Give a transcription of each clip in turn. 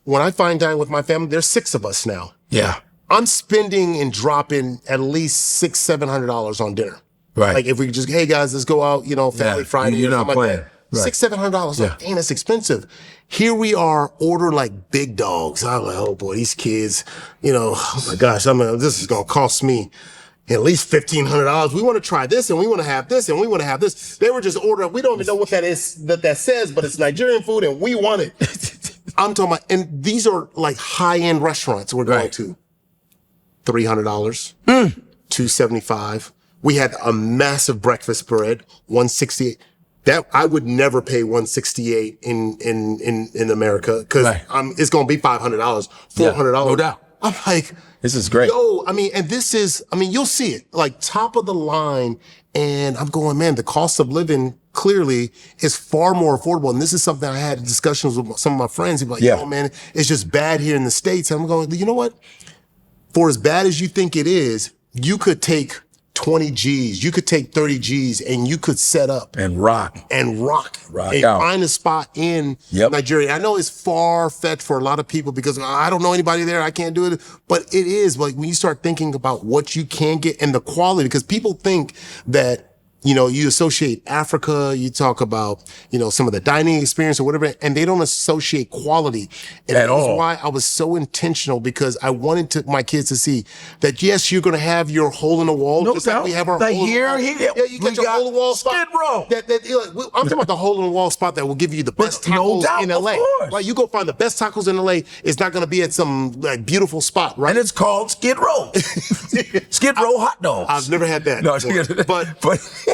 when I fine dine with my family, there's 6 of us now. Yeah. I'm spending and dropping at least $600-700 on dinner. Right. Like if we just, hey guys, let's go out, family Friday. You're not playing. Like $600-700. Like, dang, that's expensive. Here we are ordering like big dogs. I'm like, oh boy, these kids, oh my gosh, this is going to cost me at least $1,500. We want to try this and we want to have this and we want to have this. They were just ordering. We don't even know what that is, that says, but it's Nigerian food and we want it. I'm talking about, and these are like high-end restaurants we're going to. $300, $275. We had a massive breakfast spread, $168. That I would never pay $168 in America because it's going to be $500, $400. No doubt. I'm like, this is great. And this is, you'll see it like top of the line. And I'm going, man, the cost of living clearly is far more affordable. And this is something I had discussions with some of my friends. They'd be like, oh man, it's just bad here in the States. And I'm going, you know what? For as bad as you think it is, you could take 20 G's, you could take 30 G's and you could set up and rock and out. Find a spot in Nigeria. I know it's far-fetched for a lot of people because I don't know anybody there. I can't do it. But it is like when you start thinking about what you can get and the quality, because people think that you associate Africa, you talk about, some of the dining experience or whatever, and they don't associate quality. And at all. That's why I was so intentional, because I wanted my kids to see that, yes, you're going to have your hole in the wall. No just doubt. Like we have our hole in the wall. Yeah, you got your hole in the wall spot. Skid Row. I'm talking about the hole in the wall spot that will give you the best tacos in LA. Right? You go find the best tacos in LA. It's not going to be at some beautiful spot, right? And it's called Skid Row. Skid Row hot dogs. I've never had that. No,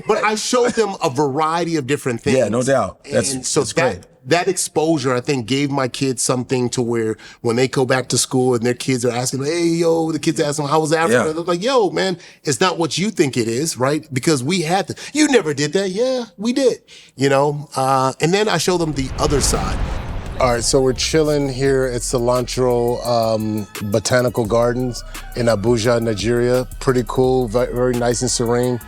but I showed them a variety of different things. Yeah, no doubt. That's great. That exposure, I think, gave my kids something to where when they go back to school and their kids are asking, the kids ask them, how was Africa? Yeah. They're like, yo, man, it's not what you think it is, right? Because we had to. You never did that. Yeah, we did, and then I show them the other side. All right, so we're chilling here at Cilantro Botanical Gardens in Abuja, Nigeria. Pretty cool, very nice and serene.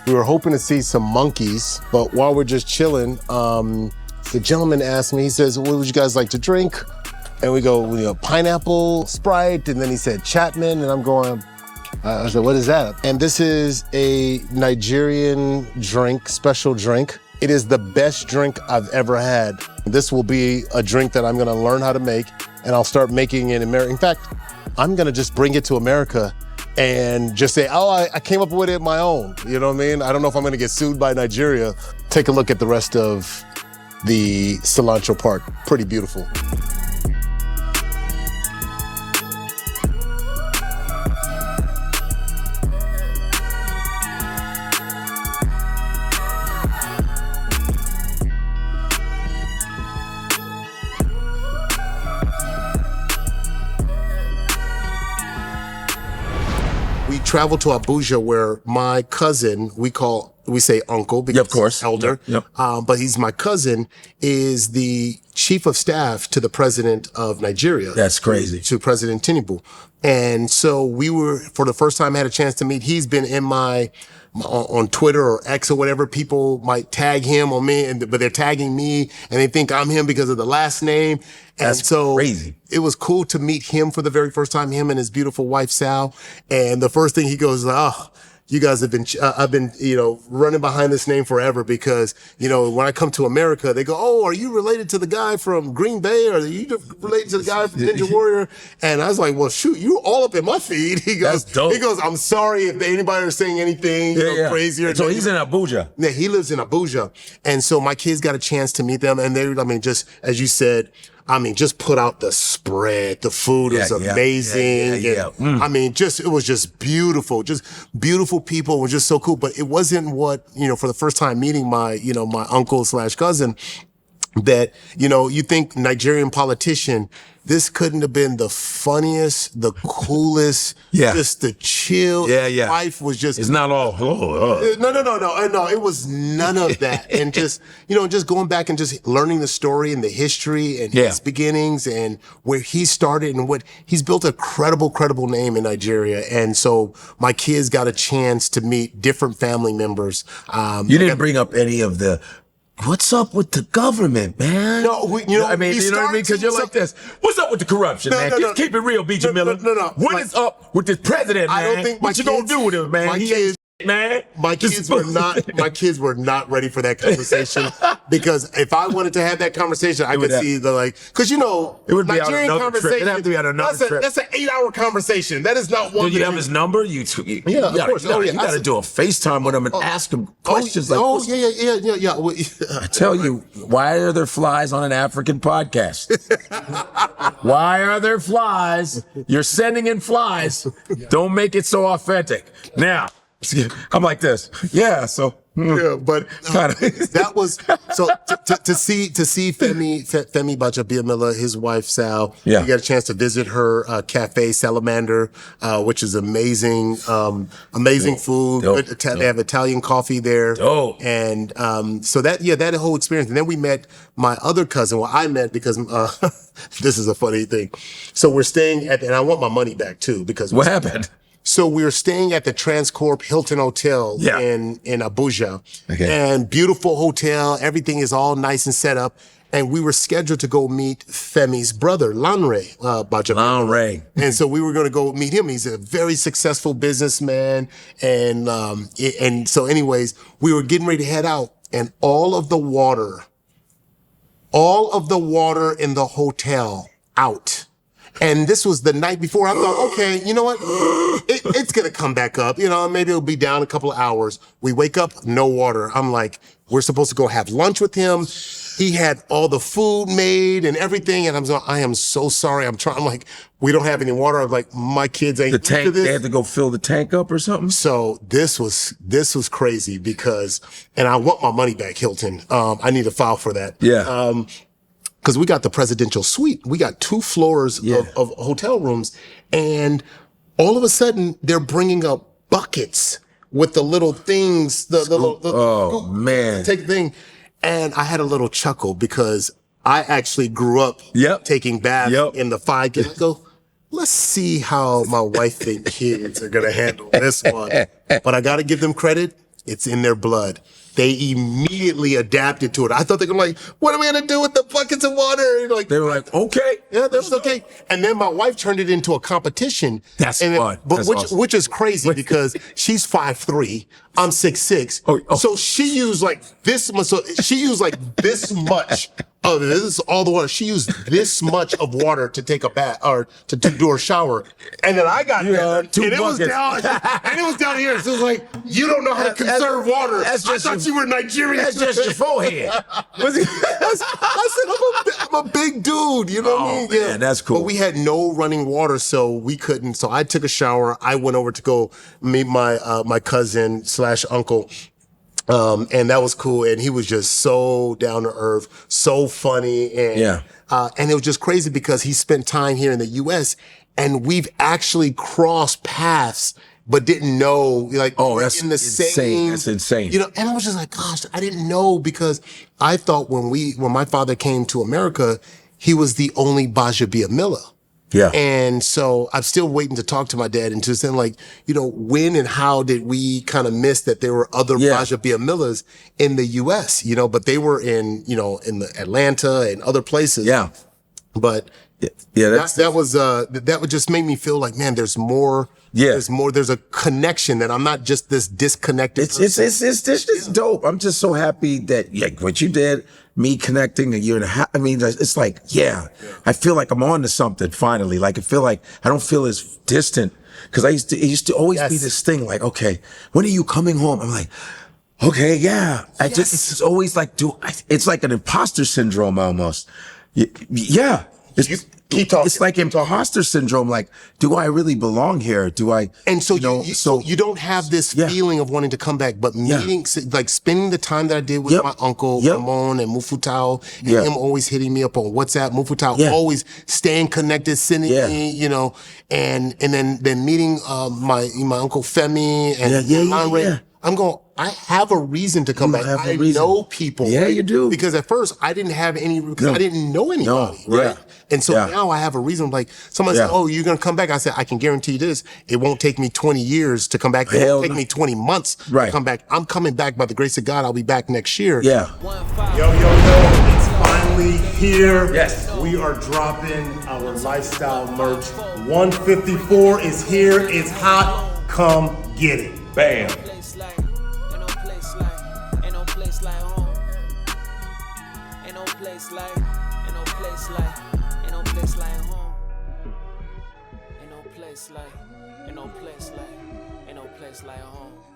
We were hoping to see some monkeys, but while we're just chilling, the gentleman asked me, he says, what would you guys like to drink? And we go, pineapple, Sprite, and then he said Chapman, and I'm going, I said, what is that? And this is a Nigerian drink, special drink. It is the best drink I've ever had. This will be a drink that I'm gonna learn how to make, and I'll start making it in America. In fact, I'm gonna just bring it to America and just say, I came up with it my own. You know what I mean? I don't know if I'm gonna get sued by Nigeria. Take a look at the rest of the Cilantro Park. Pretty beautiful. We traveled to Abuja where my cousin, we say uncle because of course. Elder, but he's my cousin, is the chief of staff to the president of Nigeria. That's crazy. To President Tinubu. And so we were, for the first time, had a chance to meet. He's been in on Twitter or X or whatever. People might tag him or me, but they're tagging me and they think I'm him because of the last name. And that's so crazy. It was cool to meet him for the very first time, him and his beautiful wife, Sal. And the first thing he goes, you guys have been, I've been, running behind this name forever because, when I come to America, they go, oh, are you related to the guy from Green Bay? Or are you related to the guy from Ninja Warrior? And I was like, well, shoot, you're all up in my feed. He goes, I'm sorry if anybody is saying anything crazy. So he's in Abuja. Yeah, he lives in Abuja. And so my kids got a chance to meet them. And they, just as you said, just put out the spread. The food was amazing. It was just beautiful. Just beautiful people. It was just so cool. But it wasn't what, for the first time meeting my uncle / cousin, that, you think Nigerian politician, this couldn't have been the funniest, the coolest, just the chill. Life was just. It's not all. No. It was none of that. And just, just going back and just learning the story and the history and his beginnings and where he started and what he's built a credible name in Nigeria. And so my kids got a chance to meet different family members. You didn't bring up any of the what's up with the government, man? No, you know what I mean? Because you're like this. What's up with the corruption, man? Just keep it real, Gbajabiamila. No. What is up with this president, man? I don't think what you gonna do with him, man? My kids were not ready for that conversation because if I wanted to have that conversation, I could see because it would be Nigerian conversation. It'd have to be on another trip. That's an 8-hour conversation. That is not one. Do you have his number? You of course. You got to do a FaceTime with him and ask him questions yeah. Well, I tell you, why are there flies on an African podcast? Why are there flies? You're sending in flies. Don't make it so authentic. Now. I'm like this. Yeah, so but that was so to see Femi Gbajabiamila, his wife Sal. Yeah, you got a chance to visit her cafe Salamander, which is amazing, amazing food. They have Italian coffee there. And so that whole experience. And then we met my other cousin. Well, I met because this is a funny thing. So we're staying and I want my money back too because what happened? So we were staying at the Transcorp Hilton Hotel in Abuja. Okay. And beautiful hotel. Everything is all nice and set up. And we were scheduled to go meet Femi's brother, Lanre Gbajabiamila. And so we were going to go meet him. He's a very successful businessman. And so anyways, we were getting ready to head out. And all of the water in the hotel out. And this was the night before. I thought, okay, you know what? It's going to come back up. Maybe it'll be down a couple of hours. We wake up, no water. I'm like, we're supposed to go have lunch with him. He had all the food made and everything. And I am so sorry. I'm like, we don't have any water. I'm like, my kids ain't used to this. They had to go fill the tank up or something? So this was crazy and I want my money back, Hilton. I need to file for that. Yeah. Because we got the presidential suite. We got 2 floors of hotel rooms. And all of a sudden, they're bringing up buckets with the little things. Man. Take the thing. And I had a little chuckle because I actually grew up taking baths in the 5 gallon. I go, let's see how my wife and kids are going to handle this one. But I got to give them credit. It's in their blood. They immediately adapted to it. I thought they were like, what are we going to do with the buckets of water? And they were like, okay. Yeah, that was okay. And then my wife turned it into a competition. That's fun. Which is crazy because she's 5'3", I'm 6'6". So she used like this much. So she used like this much. Oh, this is all the water. She used this much of water to take a bath or to do her shower. And then I got there and it was down here. So it was like, you don't know how to conserve water. I thought you were Nigerian. That's just your forehead. I said, I'm a big dude. You know what I mean? Man, yeah, that's cool. But we had no running water, so we couldn't. So I took a shower. I went over to go meet my cousin / uncle. And that was cool. And he was just so down to earth, so funny. And, and it was just crazy because he spent time here in the US and we've actually crossed paths, but didn't know, that's in the insane. That's insane. And I was just like, gosh, I didn't know because I thought when my father came to America, he was the only Gbajabiamila. Yeah. And so I'm still waiting to talk to my dad and to say when and how did we kind of miss that there were other Gbajabiamilas in the US, but they were in the Atlanta and other places. Yeah. But that would just make me feel like, man, there's more. Yeah. There's a connection that I'm not just this disconnected person. It's dope. I'm just so happy that what you did, me connecting a year and a half. I mean, it's like, I feel like I'm on to something finally. Like I feel like I don't feel as distant because it used to always be this thing like, okay, when are you coming home? I'm like, okay, yeah. It's always like, it's like an imposter syndrome almost. Yeah. It's like imposter syndrome. Like, do I really belong here? Do I? And so you don't have this feeling of wanting to come back, but meeting, like spending the time that I did with my uncle, Ramon and Mufutao, and him always hitting me up on WhatsApp, Mufutao always staying connected, sending me, and then meeting, my uncle Femi and Lanre. I'm going, I have a reason to come back. I know people. Yeah, you do. Because at first I didn't have any, because I didn't know anybody. Right. And so now I have a reason. Like someone said, oh, you're going to come back. I said, I can guarantee this. It won't take me 20 years to come back. It won't take me 20 months to come back. I'm coming back by the grace of God. I'll be back next year. Yeah. Yo, it's finally here. Yes. We are dropping our lifestyle merch. 154 is here. It's hot. Come get it. Bam. Ain't no place like home.